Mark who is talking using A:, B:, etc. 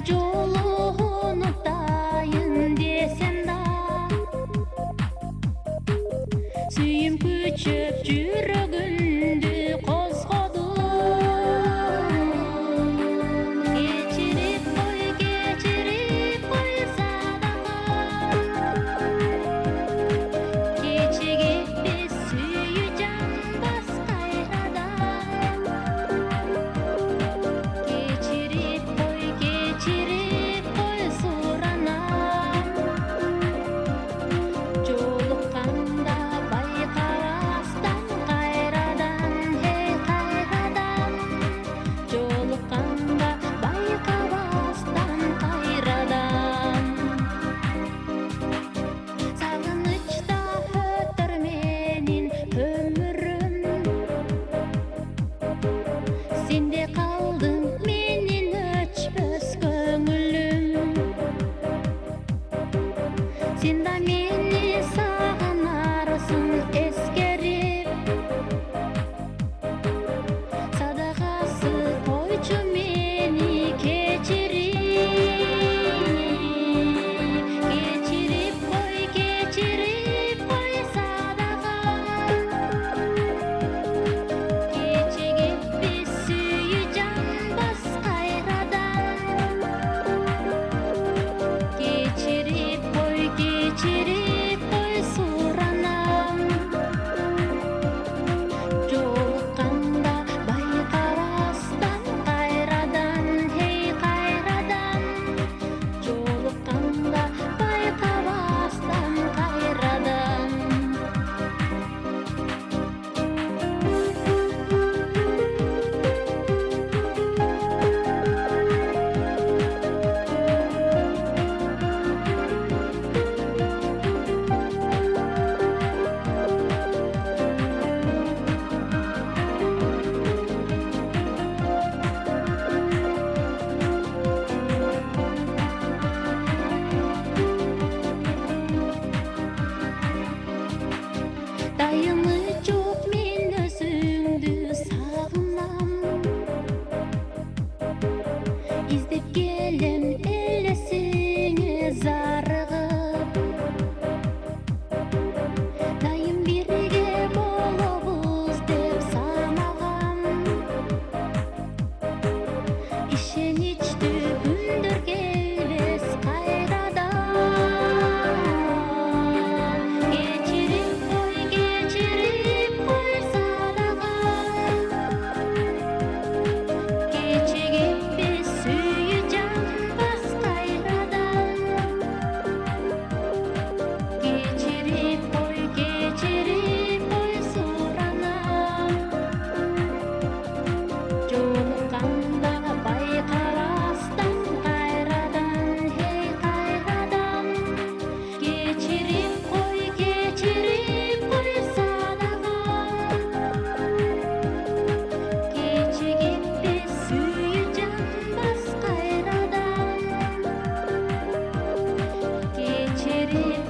A: жолу унутайын десем да, сүйүм күчөп жүрөгүмдү козгоду. Кечирип кой садага, кечигиппиз сүйүү жанбас кайрадан. Кечирип кой суранам, жолукканда байкабастан кайрадан, кайрадан. Жолукканда байкабастан кайрадан. Сагынычта өтөр менин өмүрүм, сенде калдың менин өчпөс көңүлүм. Сен да мени сагынарсың эскерип, садагасы койчу мени кечирип. Кечирип кой садага, кечигиппиз сүйүү жанбас кайрадан. Кечирип кой суранам, жолукканда байкабастан кайрадан, кайрадан. Жолукканда байкабастан кайрадан. Дайымы жок мен өзүңдү сагынам, издеп келем элесиңе зарыгып. Дайым бирге болобуз деп санагам, ишеничтүү күндөр келбес кайрадан. Кечирип кой садага, кечигиппиз сүйүү жанбас кайрадан. Кечирип кой суранам, жолукканда байкабастан кайрадан, кайрадан. Кечирип кой садага, кечигиппиз сүйүү жанбас кайрадан. Кечирип